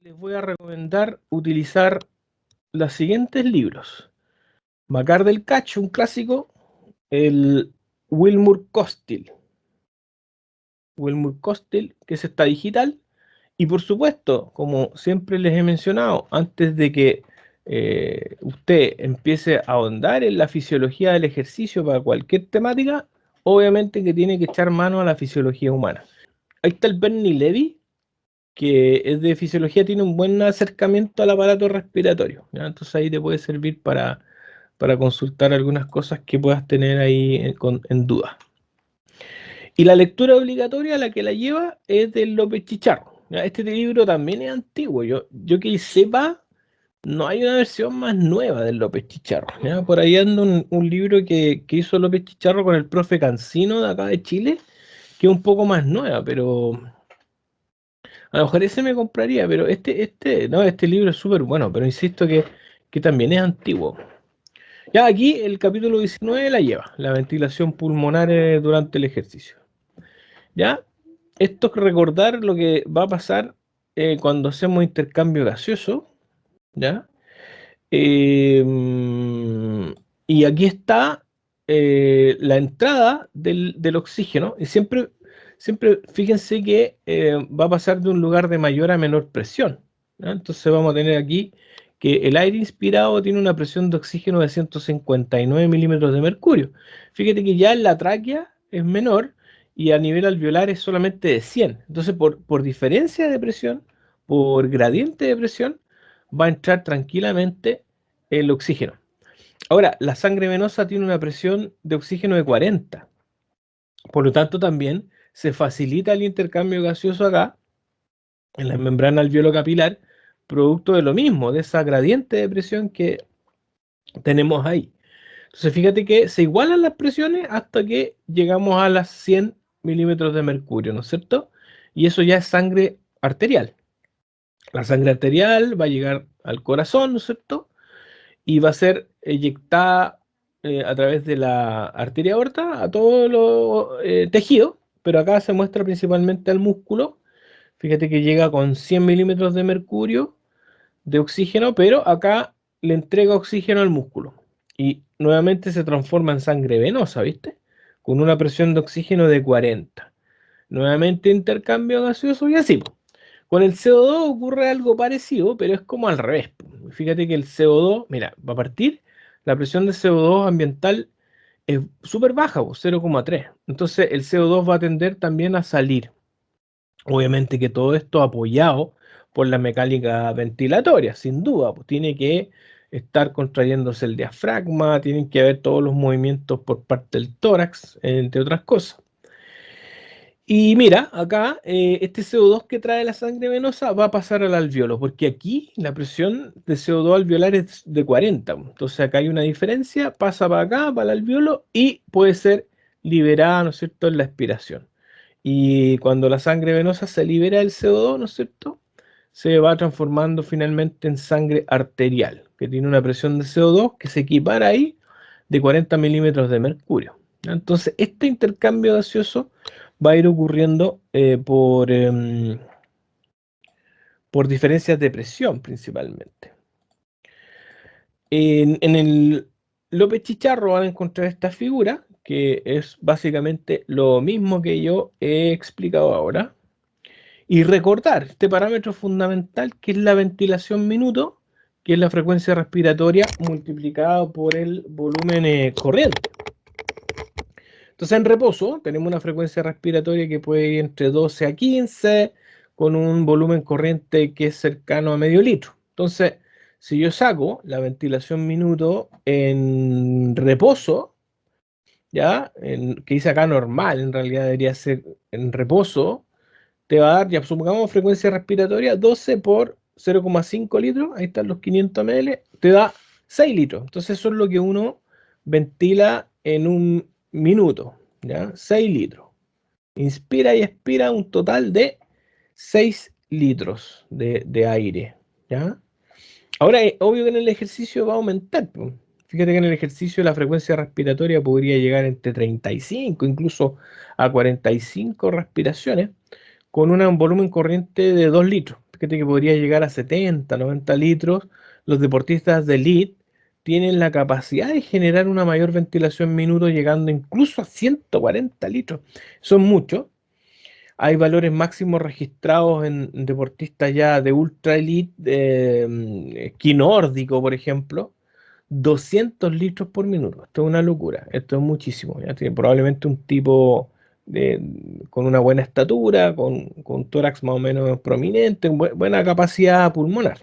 les voy a recomendar utilizar los siguientes libros. Macar del Cacho, un clásico, el Wilbur Costil, que es esta digital, y por supuesto, como siempre les he mencionado, antes de que usted empiece a ahondar en la fisiología del ejercicio para cualquier temática, obviamente que tiene que echar mano a la fisiología humana. Ahí está el Bernie Levy, que es de fisiología, tiene un buen acercamiento al aparato respiratorio, ¿ya? Entonces ahí te puede servir para consultar algunas cosas que puedas tener ahí en duda. Y la lectura obligatoria, la que la lleva, es de López Chicharro, ¿ya? Este libro también es antiguo, yo que sepa, no hay una versión más nueva del López Chicharro, ¿ya? Por ahí anda un libro que hizo López Chicharro con el profe Cancino de acá de Chile, que es un poco más nueva, pero a lo mejor ese me compraría, pero este libro es súper bueno, pero insisto que también es antiguo. Ya aquí el capítulo 19 la lleva, la ventilación pulmonar durante el ejercicio. Ya, esto es recordar lo que va a pasar cuando hacemos intercambio gaseoso, ¿ya? Eh, y aquí está la entrada del oxígeno, y siempre fíjense que va a pasar de un lugar de mayor a menor presión, ¿ya? Entonces vamos a tener aquí que el aire inspirado tiene una presión de oxígeno de 159 milímetros de mercurio. Fíjate que ya en la tráquea es menor y a nivel alveolar es solamente de 100. Entonces, por diferencia de presión, por gradiente de presión, va a entrar tranquilamente el oxígeno. Ahora, la sangre venosa tiene una presión de oxígeno de 40. Por lo tanto, también se facilita el intercambio gaseoso acá, en la membrana alveolo-capilar, producto de lo mismo, de esa gradiente de presión que tenemos ahí. Entonces, fíjate que se igualan las presiones hasta que llegamos a las 100 milímetros de mercurio, ¿no es cierto? Y eso ya es sangre arterial. La sangre arterial va a llegar al corazón, ¿no es cierto? Y va a ser eyectada a través de la arteria aorta a todos los tejidos, pero acá se muestra principalmente al músculo. Fíjate que llega con 100 milímetros de mercurio de oxígeno, pero acá le entrega oxígeno al músculo. Y nuevamente se transforma en sangre venosa, ¿viste? Con una presión de oxígeno de 40. Nuevamente intercambio gaseoso y así. Con el CO2 ocurre algo parecido, pero es como al revés. Fíjate que el CO2, mira, va a partir, la presión de CO2 ambiental es súper baja, 0,3. Entonces el CO2 va a tender también a salir. Obviamente que todo esto apoyado por la mecánica ventilatoria, sin duda, pues tiene que estar contrayéndose el diafragma, tienen que haber todos los movimientos por parte del tórax, entre otras cosas. Y mira, acá este CO2 que trae la sangre venosa va a pasar al alveolo, porque aquí la presión de CO2 alveolar es de 40. Entonces acá hay una diferencia, pasa para acá, para el alveolo, y puede ser liberada, ¿no es cierto?, en la expiración. Y cuando la sangre venosa se libera del CO2, ¿no es cierto?, se va transformando finalmente en sangre arterial, que tiene una presión de CO2 que se equipara ahí de 40 milímetros de mercurio. Entonces, este intercambio gaseoso va a ir ocurriendo por diferencias de presión principalmente. En el López Chicharro van a encontrar esta figura, que es básicamente lo mismo que yo he explicado ahora. Y recordar este parámetro fundamental que es la ventilación minuto, que es la frecuencia respiratoria multiplicada por el volumen corriente. Entonces en reposo tenemos una frecuencia respiratoria que puede ir entre 12 a 15 con un volumen corriente que es cercano a medio litro. Entonces, si yo saco la ventilación minuto en reposo, ¿ya? Que dice acá normal, en realidad debería ser en reposo, te va a dar, ya supongamos frecuencia respiratoria 12 por 0,5 litros, ahí están los 500 ml, te da 6 litros. Entonces eso es lo que uno ventila en un minuto, ¿ya? 6 litros. Inspira y expira un total de 6 litros de aire, ¿ya? Ahora, es obvio que en el ejercicio va a aumentar, pues. Fíjate que en el ejercicio la frecuencia respiratoria podría llegar entre 35, incluso a 45 respiraciones, con un volumen corriente de 2 litros. fíjate que podría llegar a 70, 90 litros. Los deportistas de elite tienen la capacidad de generar una mayor ventilación minuto, llegando incluso a 140 litros. Son muchos. Hay valores máximos registrados en deportistas ya de ultra elite, de esquí nórdico, por ejemplo, 200 litros por minuto. Esto es una locura, esto es muchísimo. ¿Ya? Probablemente un tipo con una buena estatura, con un tórax más o menos prominente, buena capacidad pulmonar.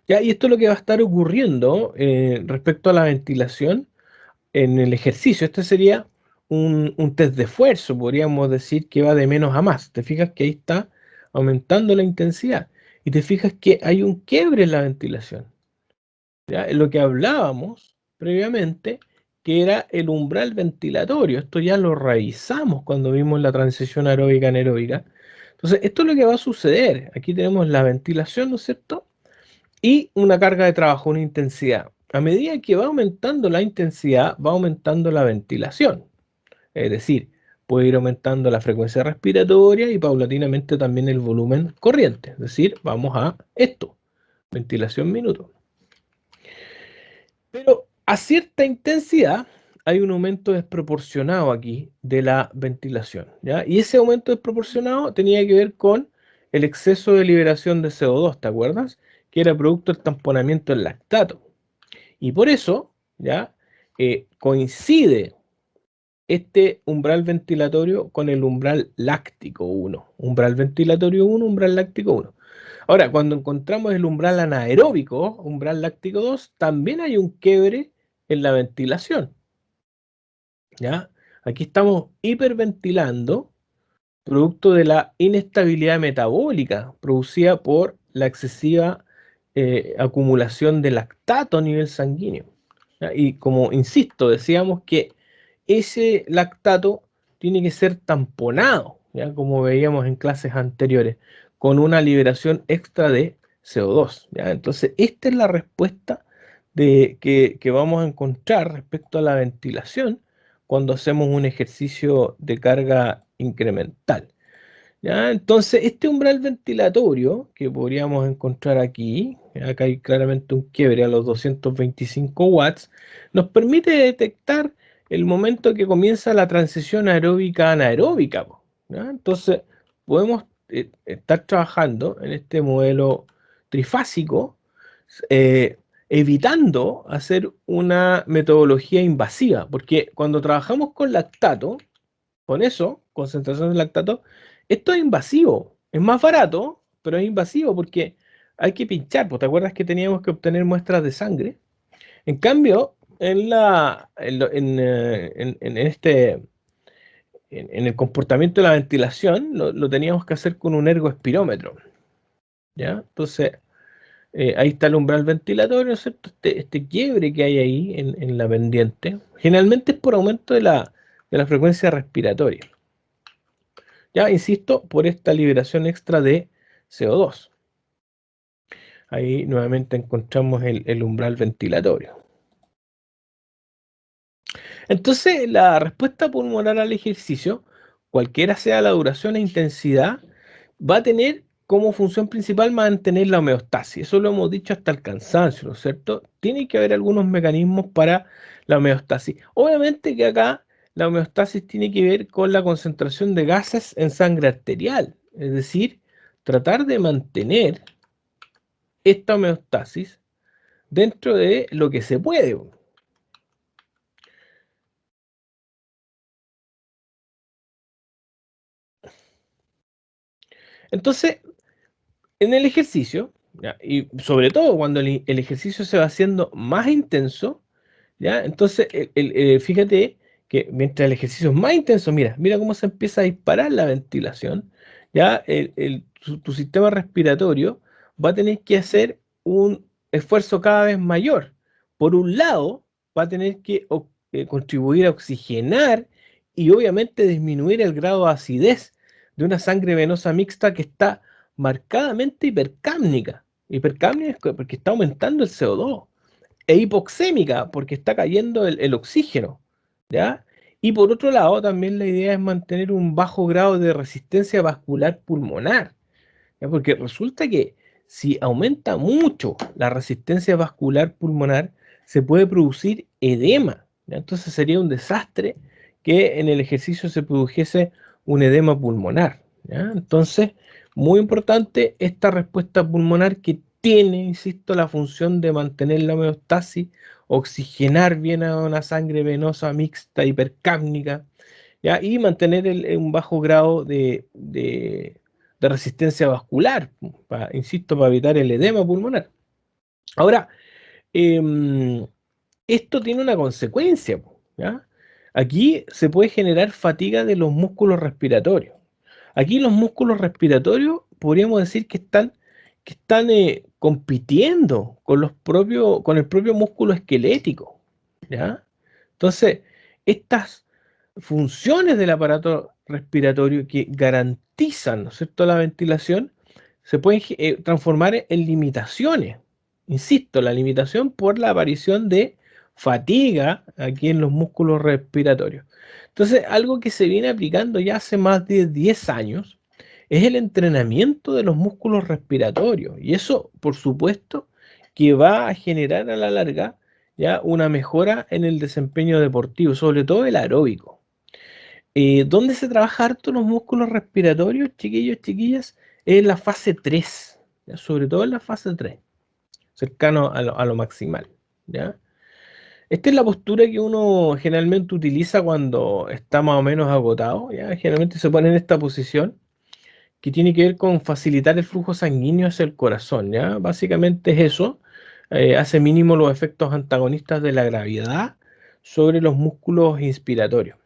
¿Ya? Y esto es lo que va a estar ocurriendo respecto a la ventilación en el ejercicio. Este sería un test de esfuerzo, podríamos decir que va de menos a más. Te fijas que ahí está aumentando la intensidad y te fijas que hay un quiebre en la ventilación. ¿Ya? En lo que hablábamos previamente, que era el umbral ventilatorio. Esto ya lo revisamos cuando vimos la transición aeróbica anaeróbica. Entonces, esto es lo que va a suceder. Aquí tenemos la ventilación, ¿no es cierto? Y una carga de trabajo, una intensidad. A medida que va aumentando la intensidad, va aumentando la ventilación. Es decir, puede ir aumentando la frecuencia respiratoria y paulatinamente también el volumen corriente. Es decir, vamos a esto, ventilación minuto. Pero a cierta intensidad hay un aumento desproporcionado aquí de la ventilación, ¿ya? Y ese aumento desproporcionado tenía que ver con el exceso de liberación de CO2, ¿te acuerdas? Que era producto del tamponamiento del lactato. Y por eso, ¿ya? Coincide este umbral ventilatorio con el umbral láctico 1. Umbral ventilatorio 1, umbral láctico 1. Ahora, cuando encontramos el umbral anaeróbico, umbral láctico 2, también hay un quiebre en la ventilación. ¿Ya? Aquí estamos hiperventilando, producto de la inestabilidad metabólica producida por la excesiva acumulación de lactato a nivel sanguíneo. ¿Ya? Y como insisto, decíamos que ese lactato tiene que ser tamponado, ¿ya? Como veíamos en clases anteriores, con una liberación extra de CO2. ¿Ya? Entonces, esta es la respuesta que vamos a encontrar respecto a la ventilación cuando hacemos un ejercicio de carga incremental. ¿Ya? Entonces, este umbral ventilatorio que podríamos encontrar aquí, acá hay claramente un quiebre a los 225 watts, nos permite detectar el momento que comienza la transición aeróbica anaeróbica. ¿Ya? Entonces, podemos estar trabajando en este modelo trifásico, eh, evitando hacer una metodología invasiva, porque cuando trabajamos con lactato, con eso, concentración de lactato, esto es invasivo. Es más barato, pero es invasivo porque hay que pinchar. Pues, ¿te acuerdas que teníamos que obtener muestras de sangre? En cambio, en el comportamiento de la ventilación, lo teníamos que hacer con un ergoespirómetro. ¿Ya? Entonces, ahí está el umbral ventilatorio, ¿no es cierto? Este quiebre que hay ahí en la pendiente. Generalmente es por aumento de la frecuencia respiratoria. Ya, insisto, por esta liberación extra de CO2. Ahí nuevamente encontramos el umbral ventilatorio. Entonces, la respuesta pulmonar al ejercicio, cualquiera sea la duración e intensidad, va a tener como función principal mantener la homeostasis. Eso lo hemos dicho hasta el cansancio, ¿no es cierto? Tiene que haber algunos mecanismos para la homeostasis. Obviamente que acá la homeostasis tiene que ver con la concentración de gases en sangre arterial, es decir, tratar de mantener esta homeostasis dentro de lo que se puede. Entonces, en el ejercicio, ¿ya? Y sobre todo cuando el ejercicio se va haciendo más intenso, ¿ya? Entonces, fíjate que mientras el ejercicio es más intenso, mira cómo se empieza a disparar la ventilación, ¿ya? Tu sistema respiratorio va a tener que hacer un esfuerzo cada vez mayor. Por un lado, va a tener que contribuir a oxigenar y obviamente disminuir el grado de acidez de una sangre venosa mixta que está marcadamente hipercámnica. Hipercámnica es porque está aumentando el CO2 e hipoxémica porque está cayendo el oxígeno, ¿ya? Y por otro lado, también la idea es mantener un bajo grado de resistencia vascular pulmonar, ¿ya? Porque resulta que si aumenta mucho la resistencia vascular pulmonar, se puede producir edema, ¿ya? Entonces sería un desastre que en el ejercicio se produjese un edema pulmonar, ¿ya? Entonces, muy importante esta respuesta pulmonar que tiene, insisto, la función de mantener la homeostasis, oxigenar bien a una sangre venosa mixta hipercápnica, ¿ya? Y mantener un bajo grado de resistencia vascular, insisto, para evitar el edema pulmonar. Ahora, em, esto tiene una consecuencia, ¿ya? Aquí se puede generar fatiga de los músculos respiratorios. Aquí los músculos respiratorios podríamos decir que están compitiendo con el propio músculo esquelético, ¿ya? Entonces, estas funciones del aparato respiratorio que garantizan, ¿no es cierto?, la ventilación, se pueden transformar en limitaciones. Insisto, la limitación por la aparición de fatiga aquí en los músculos respiratorios. Entonces, algo que se viene aplicando ya hace más de 10 años es el entrenamiento de los músculos respiratorios. Y eso, por supuesto, que va a generar a la larga ya una mejora en el desempeño deportivo, sobre todo el aeróbico. ¿Dónde se trabaja harto los músculos respiratorios, chiquillos, chiquillas? Es en la fase 3, ¿ya? Sobre todo en la fase 3, cercano a lo maximal, ¿ya? Esta es la postura que uno generalmente utiliza cuando está más o menos agotado, ¿ya? Generalmente se pone en esta posición que tiene que ver con facilitar el flujo sanguíneo hacia el corazón, ¿ya? Básicamente es eso, hace mínimo los efectos antagonistas de la gravedad sobre los músculos inspiratorios.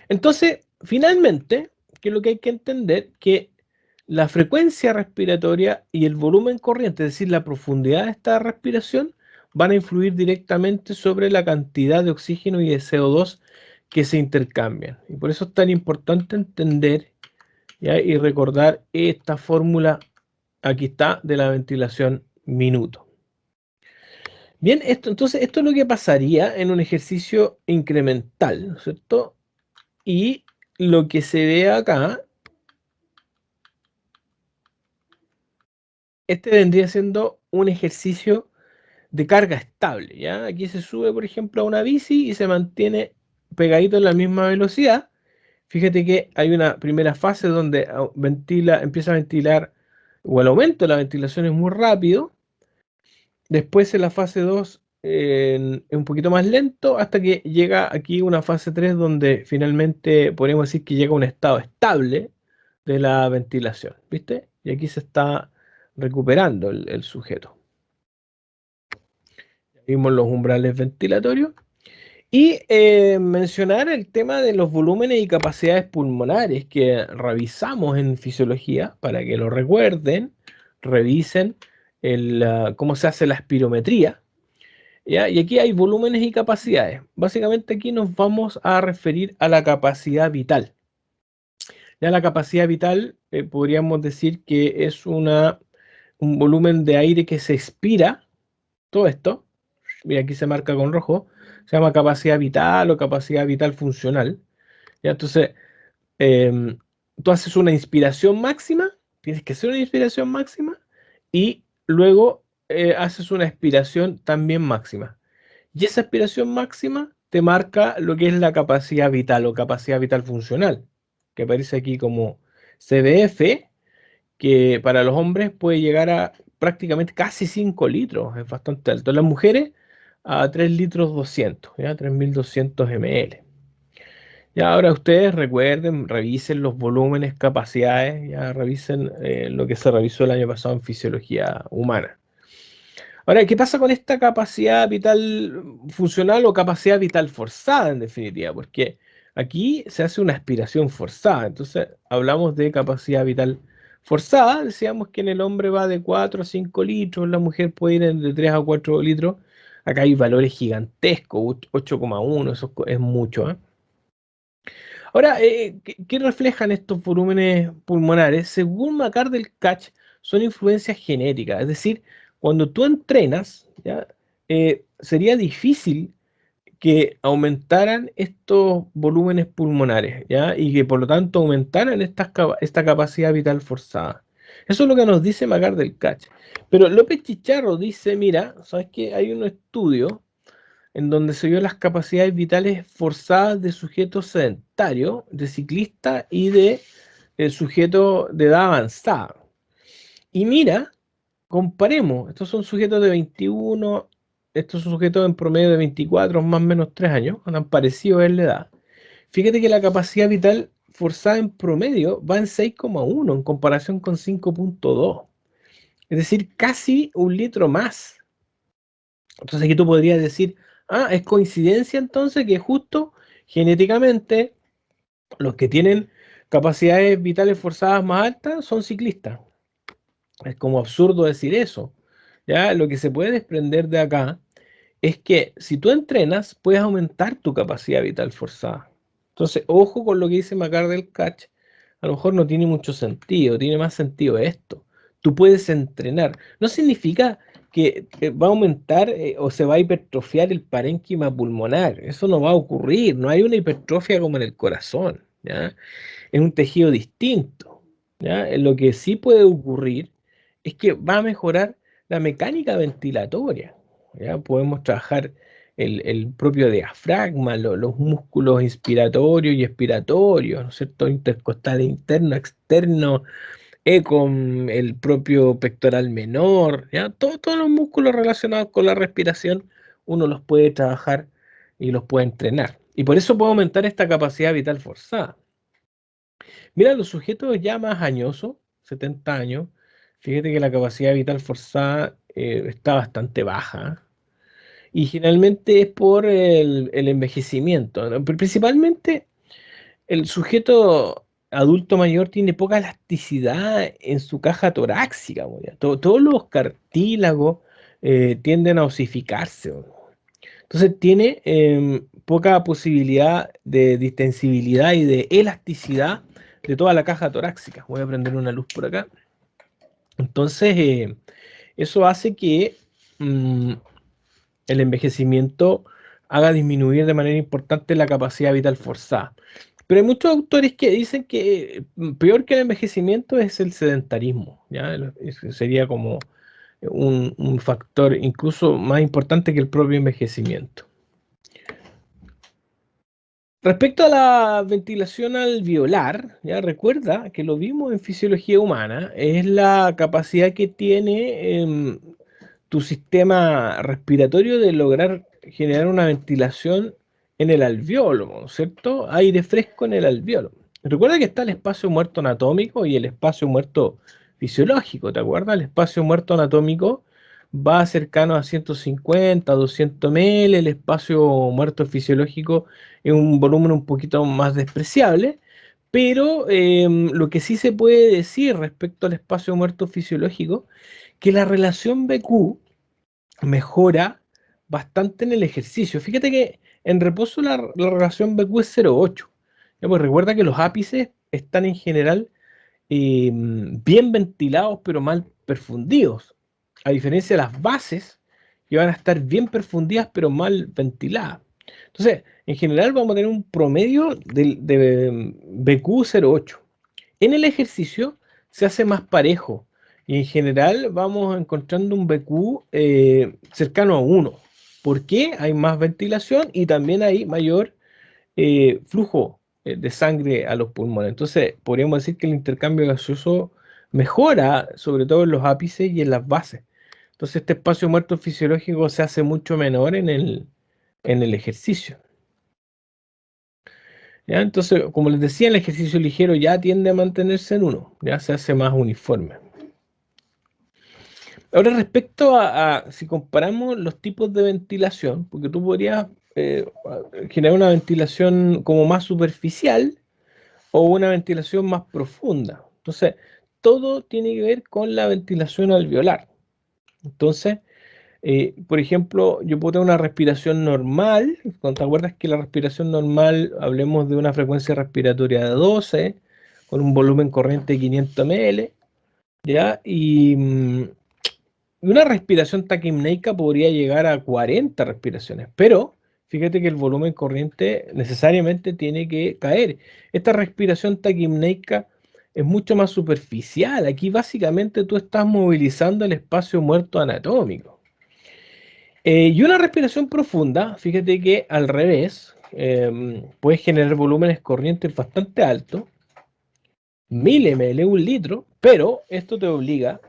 Entonces, finalmente, que lo que hay que entender que la frecuencia respiratoria y el volumen corriente, es decir, la profundidad de esta respiración, van a influir directamente sobre la cantidad de oxígeno y de CO2 que se intercambian. Y por eso es tan importante entender, ¿ya?, y recordar esta fórmula, aquí está, de la ventilación minuto. Bien, esto es lo que pasaría en un ejercicio incremental, ¿no es cierto? Y lo que se ve acá, este vendría siendo un ejercicio de carga estable, ¿ya? Aquí se sube, por ejemplo, a una bici y se mantiene pegadito en la misma velocidad. Fíjate que hay una primera fase donde empieza a ventilar, o el aumento de la ventilación es muy rápido. Después en la fase 2 es un poquito más lento hasta que llega aquí una fase 3 donde finalmente podríamos decir que llega a un estado estable de la ventilación, ¿viste? Y aquí se está recuperando el sujeto. Vimos los umbrales ventilatorios. Y mencionar el tema de los volúmenes y capacidades pulmonares que revisamos en fisiología para que lo recuerden, revisen cómo se hace la espirometría, ¿ya? Y aquí hay volúmenes y capacidades. Básicamente aquí nos vamos a referir a la capacidad vital. Ya la capacidad vital podríamos decir que es un volumen de aire que se expira, todo esto, mira aquí se marca con rojo, se llama capacidad vital o capacidad vital funcional. ¿Ya? Entonces, em, tú haces una inspiración máxima, tienes que hacer una inspiración máxima y luego haces una expiración también máxima. Y esa aspiración máxima te marca lo que es la capacidad vital o capacidad vital funcional, que aparece aquí como CDF, que para los hombres puede llegar a prácticamente casi 5 litros, es bastante alto. En las mujeres a 3 litros 200, ¿ya? 3200 ml. Ya ahora ustedes recuerden, revisen los volúmenes, capacidades, ya revisen lo que se revisó el año pasado en fisiología humana. Ahora, ¿qué pasa con esta capacidad vital funcional o capacidad vital forzada en definitiva? Porque aquí se hace una aspiración forzada, entonces hablamos de capacidad vital forzada, decíamos que en el hombre va de 4 a 5 litros, la mujer puede ir de 3 a 4 litros, acá hay valores gigantescos, 8,1, eso es mucho, ¿eh? Ahora, ¿qué reflejan estos volúmenes pulmonares? Según McArdle-Katch, son influencias genéticas. Es decir, cuando tú entrenas, ¿ya? Sería difícil que aumentaran estos volúmenes pulmonares, ¿ya? Y que por lo tanto aumentaran esta capacidad vital forzada. Eso es lo que nos dice McArdle-Cache. Pero López Chicharro dice, mira, ¿sabes qué? Hay un estudio en donde se vio las capacidades vitales forzadas de sujetos sedentarios, de ciclistas y de sujetos de edad avanzada. Y mira, comparemos, estos son sujetos de 21, estos son sujetos en promedio de 24, más o menos 3 años, han parecido en la edad. Fíjate que la capacidad vital forzada en promedio va en 6,1 en comparación con 5,2. Es decir, casi un litro más. Entonces aquí tú podrías decir, ah, es coincidencia entonces que justo genéticamente los que tienen capacidades vitales forzadas más altas son ciclistas. Es como absurdo decir eso. Ya lo que se puede desprender de acá es que si tú entrenas, puedes aumentar tu capacidad vital forzada. Entonces, ojo con lo que dice McArdle-Cache. A lo mejor no tiene mucho sentido, tiene más sentido esto. Tú puedes entrenar. No significa que va a aumentar o se va a hipertrofiar el parénquima pulmonar. Eso no va a ocurrir. No hay una hipertrofia como en el corazón, ¿ya? Es un tejido distinto, ¿ya? Lo que sí puede ocurrir es que va a mejorar la mecánica ventilatoria, ¿ya? Podemos trabajar el propio diafragma, los músculos inspiratorios y expiratorios, ¿no es cierto? Intercostal interno, externo, con el propio pectoral menor, ¿ya? Todos los músculos relacionados con la respiración, uno los puede trabajar y los puede entrenar. Y por eso puede aumentar esta capacidad vital forzada. Mira, los sujetos ya más añosos, 70 años, fíjate que la capacidad vital forzada está bastante baja. Y generalmente es por el envejecimiento, ¿no? Pero principalmente el sujeto adulto mayor tiene poca elasticidad en su caja torácica, ¿no? Ya. Todos los cartílagos tienden a osificarse, ¿no? Entonces tiene poca posibilidad de distensibilidad y de elasticidad de toda la caja torácica. Voy a prender una luz por acá. Entonces, eso hace que mm, el envejecimiento haga disminuir de manera importante la capacidad vital forzada. Pero hay muchos autores que dicen que peor que el envejecimiento es el sedentarismo, ¿ya? Sería como un factor incluso más importante que el propio envejecimiento. Respecto a la ventilación alveolar, ya recuerda que lo vimos en fisiología humana, es la capacidad que tiene tu sistema respiratorio de lograr generar una ventilación en el alveolo, ¿no es cierto? Aire fresco en el alveolo. Recuerda que está el espacio muerto anatómico y el espacio muerto fisiológico, ¿te acuerdas? El espacio muerto anatómico va cercano a 150, 200 ml, el espacio muerto fisiológico es un volumen un poquito más despreciable, pero lo que sí se puede decir respecto al espacio muerto fisiológico, que la relación BQ mejora bastante en el ejercicio. Fíjate que en reposo la relación BQ es 0,8. Ya, pues recuerda que los ápices están en general bien ventilados pero mal perfundidos, a diferencia de las bases que van a estar bien perfundidas pero mal ventiladas. Entonces, en general vamos a tener un promedio de BQ 0,8. En el ejercicio se hace más parejo y en general vamos encontrando un BQ cercano a 1. ¿Por qué? Hay más ventilación y también hay mayor flujo de sangre a los pulmones. Entonces, podríamos decir que el intercambio gaseoso mejora, sobre todo en los ápices y en las bases. Entonces, este espacio muerto fisiológico se hace mucho menor en el ejercicio. ¿Ya? Entonces, como les decía, el ejercicio ligero ya tiende a mantenerse en 1, ya se hace más uniforme. Ahora, respecto a si comparamos los tipos de ventilación, porque tú podrías generar una ventilación como más superficial o una ventilación más profunda. Entonces, todo tiene que ver con la ventilación alveolar. Entonces, por ejemplo, yo puedo tener una respiración normal. Cuando te acuerdas que la respiración normal, hablemos de una frecuencia respiratoria de 12, con un volumen corriente de 500 ml, ¿ya? Y una respiración taquimneica podría llegar a 40 respiraciones, pero fíjate que el volumen corriente necesariamente tiene que caer. Esta respiración taquipneica es mucho más superficial. Aquí básicamente tú estás movilizando el espacio muerto anatómico. Y una respiración profunda, fíjate que al revés, puedes generar volúmenes corrientes bastante altos, 1000 ml, 1 litro, pero esto te obliga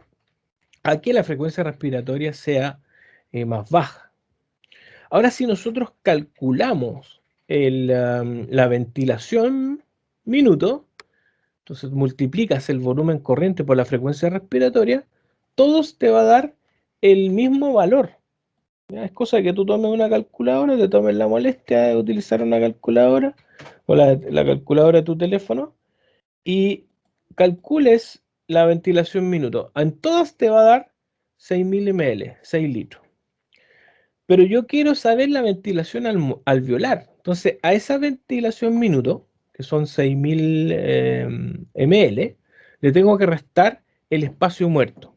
a que la frecuencia respiratoria sea más baja. Ahora, si nosotros calculamos la ventilación minuto, entonces multiplicas el volumen corriente por la frecuencia respiratoria, todos te va a dar el mismo valor. ¿Ya? Es cosa que tú tomes una calculadora, te tomes la molestia de utilizar una calculadora o la calculadora de tu teléfono y calcules la ventilación minuto. En todas te va a dar 6000 ml, 6 litros. Pero yo quiero saber la ventilación alveolar. Entonces, a esa ventilación minuto, que son 6000 ml, le tengo que restar el espacio muerto.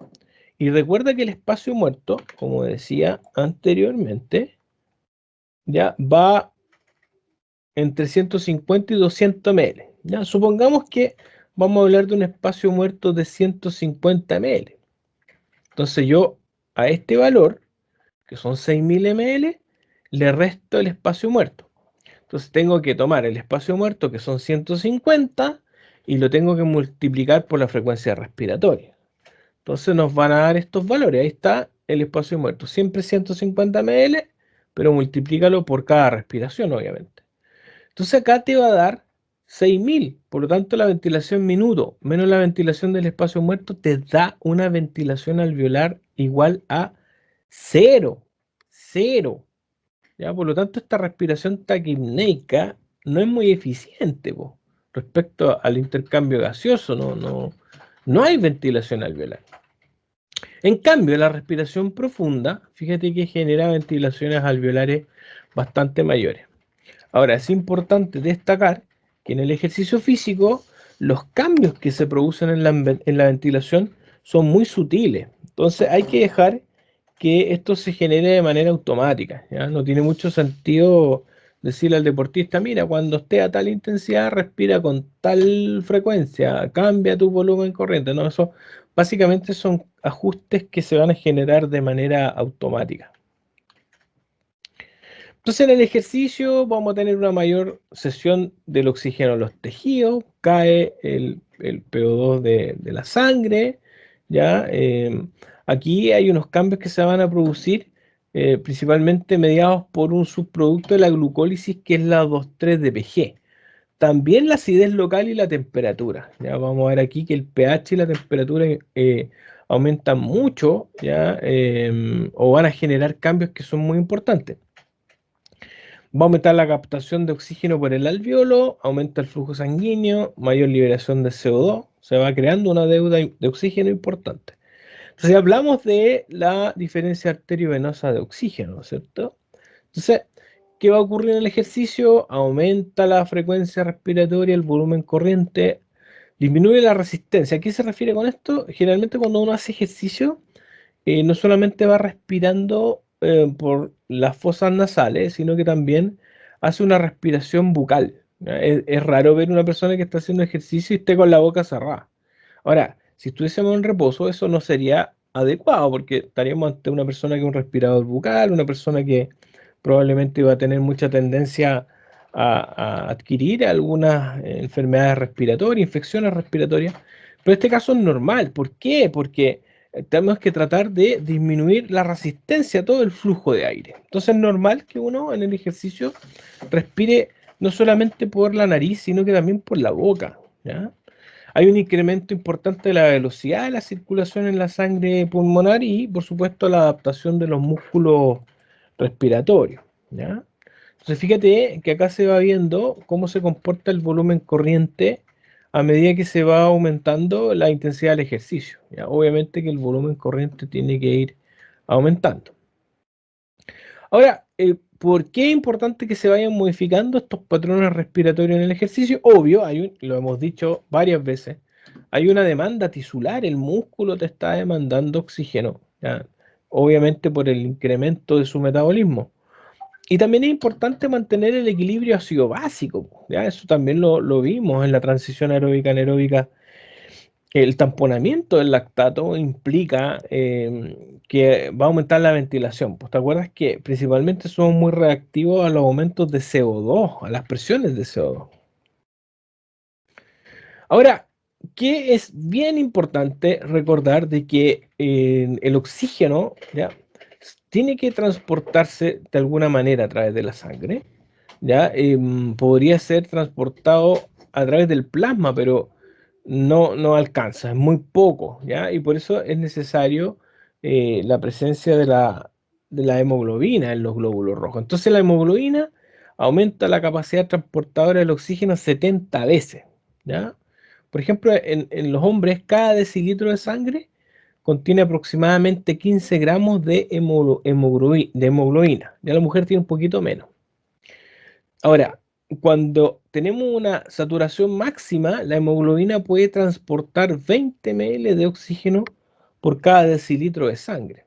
Y recuerda que el espacio muerto, como decía anteriormente, ya va entre 150 y 200 ml. ¿Ya? Supongamos que vamos a hablar de un espacio muerto de 150 ml. Entonces yo a este valor, que son 6000 ml, le resto el espacio muerto. Entonces tengo que tomar el espacio muerto, que son 150, y lo tengo que multiplicar por la frecuencia respiratoria. Entonces nos van a dar estos valores. Ahí está el espacio muerto. Siempre 150 ml, pero multiplícalo por cada respiración, obviamente. Entonces acá te va a dar 6000. Por lo tanto, la ventilación minuto menos la ventilación del espacio muerto te da una ventilación alveolar igual a cero. Cero. ¿Ya? Por lo tanto, esta respiración taquipneica no es muy eficiente, po, respecto al intercambio gaseoso. No hay ventilación alveolar. En cambio, la respiración profunda, fíjate que genera ventilaciones alveolares bastante mayores. Ahora, es importante destacar que en el ejercicio físico los cambios que se producen en la ventilación son muy sutiles. Entonces hay que dejar que esto se genere de manera automática. ¿Ya? No tiene mucho sentido decirle al deportista, mira, cuando esté a tal intensidad, respira con tal frecuencia, cambia tu volumen corriente. No, eso básicamente son ajustes que se van a generar de manera automática. Entonces en el ejercicio vamos a tener una mayor cesión del oxígeno a los tejidos, cae el PO2 de la sangre, ¿ya? Aquí hay unos cambios que se van a producir principalmente mediados por un subproducto de la glucólisis que es la 2,3-DPG. También la acidez local y la temperatura. Ya vamos a ver aquí que el pH y la temperatura aumentan mucho, ¿ya? O van a generar cambios que son muy importantes. Va a aumentar la captación de oxígeno por el alveolo, aumenta el flujo sanguíneo, mayor liberación de CO2, se va creando una deuda de oxígeno importante. Entonces, hablamos de la diferencia arteriovenosa de oxígeno, ¿no es cierto? Entonces, ¿qué va a ocurrir en el ejercicio? Aumenta la frecuencia respiratoria, el volumen corriente, disminuye la resistencia. ¿A qué se refiere con esto? Generalmente cuando uno hace ejercicio, no solamente va respirando por las fosas nasales, sino que también hace una respiración bucal. ¿Ya? Es raro ver una persona que está haciendo ejercicio y esté con la boca cerrada. Ahora, si estuviésemos en reposo, eso no sería adecuado, porque estaríamos ante una persona que es un respirador bucal, una persona que probablemente va a tener mucha tendencia a adquirir algunas enfermedades respiratorias, infecciones respiratorias. Pero este caso es normal. ¿Por qué? Porque tenemos que tratar de disminuir la resistencia a todo el flujo de aire. Entonces es normal que uno en el ejercicio respire no solamente por la nariz, sino que también por la boca. ¿Ya? Hay un incremento importante de la velocidad de la circulación en la sangre pulmonar y, por supuesto, la adaptación de los músculos respiratorios. ¿Ya? Entonces, fíjate que acá se va viendo cómo se comporta el volumen corriente a medida que se va aumentando la intensidad del ejercicio. ¿Ya? Obviamente que el volumen corriente tiene que ir aumentando. Ahora, ¿por qué es importante que se vayan modificando estos patrones respiratorios en el ejercicio? Obvio, lo hemos dicho varias veces, hay una demanda tisular, el músculo te está demandando oxígeno, ¿ya? Obviamente por el incremento de su metabolismo. Y también es importante mantener el equilibrio ácido básico, ¿ya? Eso también lo vimos en la transición aeróbica anaeróbica. El tamponamiento del lactato implica que va a aumentar la ventilación. Pues te acuerdas que principalmente somos muy reactivos a los aumentos de CO2, a las presiones de CO2. Ahora, que es bien importante recordar de que el oxígeno, ¿ya? Tiene que transportarse de alguna manera a través de la sangre, ¿ya? Podría ser transportado a través del plasma, pero no alcanza, es muy poco, ¿ya? Y por eso es necesario la presencia de la hemoglobina en los glóbulos rojos. Entonces la hemoglobina aumenta la capacidad transportadora del oxígeno 70 veces, ¿ya? Por ejemplo, en los hombres, cada decilitro de sangre contiene aproximadamente 15 gramos de hemoglobina. Ya la mujer tiene un poquito menos. Ahora, cuando tenemos una saturación máxima, la hemoglobina puede transportar 20 ml de oxígeno por cada decilitro de sangre.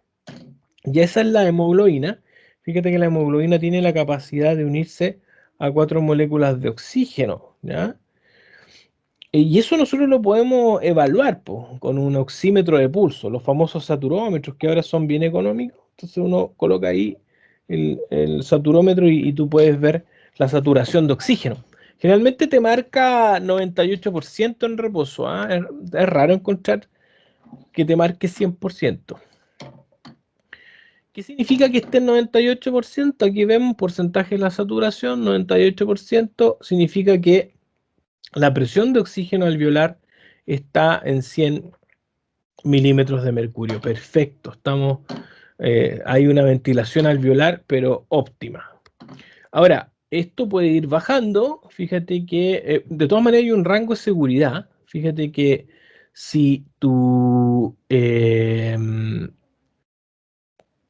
Y esa es la hemoglobina. Fíjate que la hemoglobina tiene la capacidad de unirse a 4 moléculas de oxígeno, ¿ya? Y eso nosotros lo podemos evaluar po, con un oxímetro de pulso, los famosos saturómetros que ahora son bien económicos. Entonces uno coloca ahí el saturómetro y tú puedes ver la saturación de oxígeno. Generalmente te marca 98% en reposo. ¿Ah? Es raro encontrar que te marque 100%. ¿Qué significa que esté en 98%? Aquí vemos porcentaje de la saturación, 98% significa que la presión de oxígeno alveolar está en 100 milímetros de mercurio. Perfecto. Hay una ventilación alveolar, pero óptima. Ahora, esto puede ir bajando. Fíjate que, de todas maneras, hay un rango de seguridad. Fíjate que si tu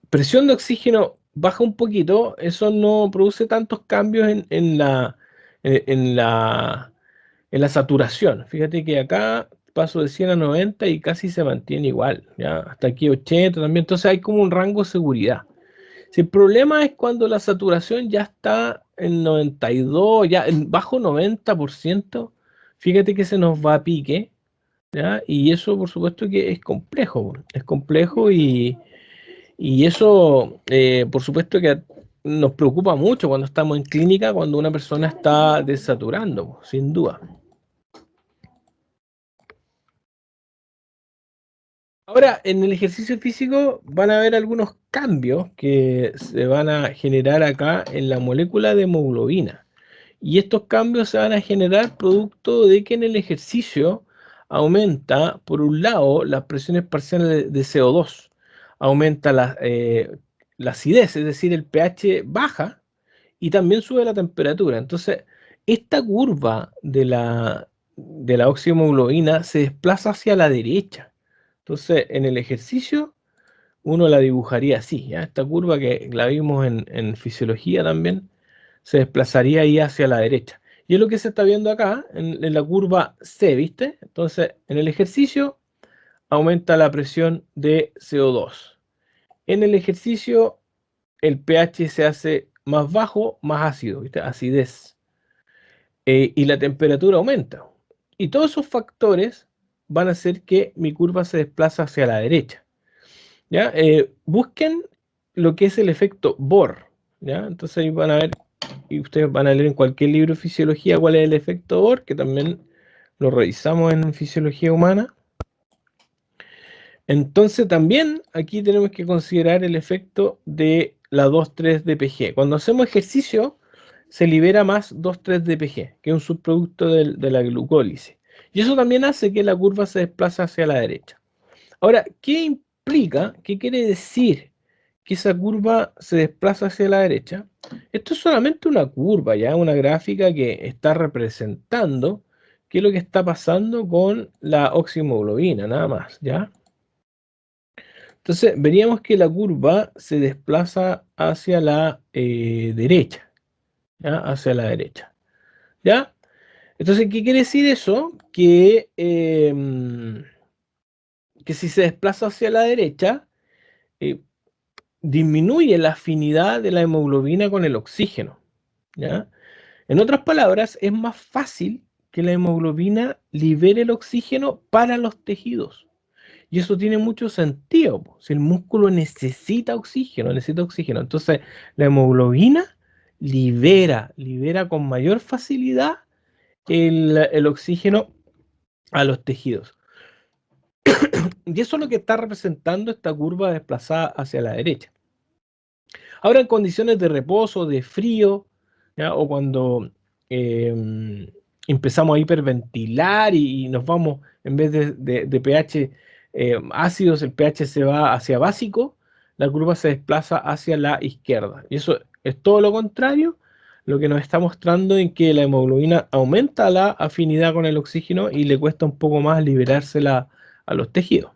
presión de oxígeno baja un poquito, eso no produce tantos cambios en la en la saturación. Fíjate que acá paso de 100 a 90 y casi se mantiene igual, ¿ya? Hasta aquí 80 también, entonces hay como un rango de seguridad. Si el problema es cuando la saturación ya está en 92, ya en bajo 90%, fíjate que se nos va a pique, ¿ya? Y eso por supuesto que es complejo y eso por supuesto que nos preocupa mucho cuando estamos en clínica, cuando una persona está desaturando, sin duda. Ahora, en el ejercicio físico van a haber algunos cambios que se van a generar acá en la molécula de hemoglobina. Y estos cambios se van a generar producto de que en el ejercicio aumenta, por un lado, las presiones parciales de CO2, aumenta la acidez, es decir, el pH baja y también sube la temperatura. Entonces, esta curva de la oximoglobina se desplaza hacia la derecha. Entonces, en el ejercicio, uno la dibujaría así, ¿ya? Esta curva que la vimos en fisiología también, se desplazaría ahí hacia la derecha. Y es lo que se está viendo acá, en la curva C, ¿viste? Entonces, en el ejercicio, aumenta la presión de CO2. En el ejercicio, el pH se hace más bajo, más ácido, ¿viste? Acidez. Y la temperatura aumenta. Y todos esos factores van a hacer que mi curva se desplaza hacia la derecha. ¿Ya? Busquen lo que es el efecto Bohr, ¿ya? Entonces ahí van a ver, y ustedes van a leer en cualquier libro de fisiología cuál es el efecto Bohr, que también lo revisamos en fisiología humana. Entonces también aquí tenemos que considerar el efecto de la 2,3-DPG. Cuando hacemos ejercicio, se libera más 2,3-DPG, que es un subproducto de la glucólisis. Y eso también hace que la curva se desplace hacia la derecha. Ahora, ¿qué implica? ¿Qué quiere decir que esa curva se desplaza hacia la derecha? Esto es solamente una curva, ya una gráfica que está representando qué es lo que está pasando con la oximoglobina, nada más, ¿ya? Entonces, veríamos que la curva se desplaza hacia la derecha, ¿ya? Hacia la derecha, ¿ya? Entonces, ¿qué quiere decir eso? Que si se desplaza hacia la derecha, eh, disminuye la afinidad de la hemoglobina con el oxígeno, ¿ya? En otras palabras, es más fácil que la hemoglobina libere el oxígeno para los tejidos. Y eso tiene mucho sentido, po. Si el músculo necesita oxígeno. Entonces, la hemoglobina libera con mayor facilidad el oxígeno a los tejidos. Y eso es lo que está representando esta curva desplazada hacia la derecha. Ahora, en condiciones de reposo, de frío, ¿ya? O cuando empezamos a hiperventilar y nos vamos, en vez de pH ácidos, el pH se va hacia básico, la curva se desplaza hacia la izquierda. Y eso es todo lo contrario, lo que nos está mostrando en que la hemoglobina aumenta la afinidad con el oxígeno y le cuesta un poco más liberársela a los tejidos.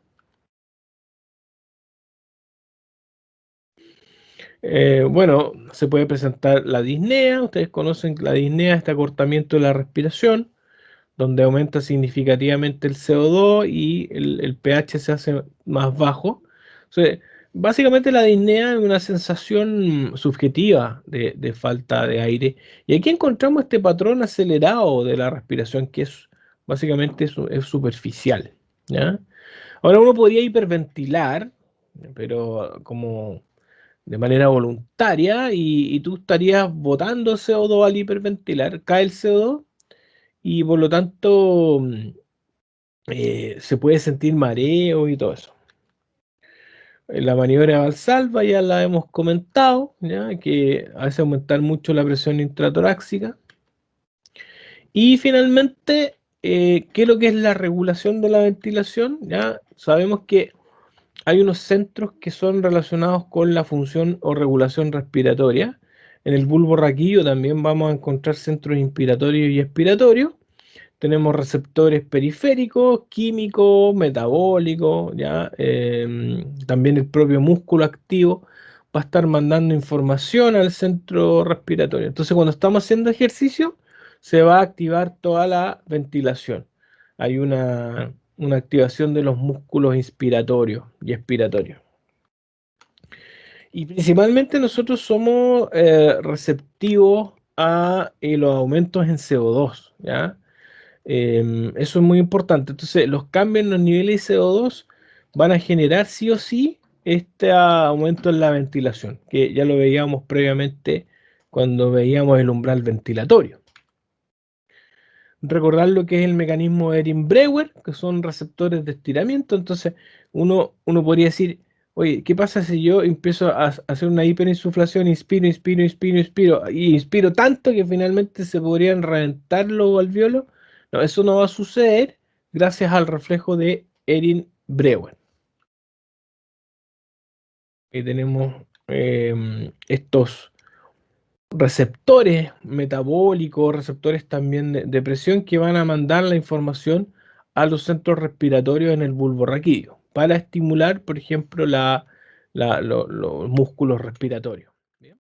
Bueno, se puede presentar la disnea. Ustedes conocen la disnea, este acortamiento de la respiración, donde aumenta significativamente el CO2 y el pH se hace más bajo. Entonces, básicamente la disnea es una sensación subjetiva de falta de aire. Y aquí encontramos este patrón acelerado de la respiración que es básicamente es superficial, ¿ya? Ahora uno podría hiperventilar, pero como de manera voluntaria y tú estarías botando CO2 al hiperventilar, cae el CO2 y por lo tanto se puede sentir mareo y todo eso. La maniobra Valsalva ya la hemos comentado, ¿ya? Que hace aumentar mucho la presión intratorácica. Y finalmente, ¿qué es lo que es la regulación de la ventilación? Ya sabemos que hay unos centros que son relacionados con la función o regulación respiratoria. En el bulbo raquídeo también vamos a encontrar centros inspiratorios y expiratorios. Tenemos receptores periféricos, químicos, metabólicos, ¿ya? También el propio músculo activo va a estar mandando información al centro respiratorio. Entonces, cuando estamos haciendo ejercicio, se va a activar toda la ventilación. Hay una activación de los músculos inspiratorios y expiratorios. Y principalmente nosotros somos receptivos a los aumentos en CO2, ¿ya? Eso es muy importante. Entonces, los cambios en los niveles de CO2 van a generar sí o sí este aumento en la ventilación, que ya lo veíamos previamente cuando veíamos el umbral ventilatorio. Recordar lo que es el mecanismo de Erin-Brewer, que son receptores de estiramiento. Entonces, uno podría decir, oye, ¿qué pasa si yo empiezo a hacer una hiperinsuflación, inspiro, y inspiro tanto que finalmente se podrían reventar los alvéolos? No, eso no va a suceder gracias al reflejo de Erin-Brewer. Ahí tenemos estos receptores metabólicos, receptores también de presión que van a mandar la información a los centros respiratorios en el bulbo raquídeo para estimular, por ejemplo, los músculos respiratorios.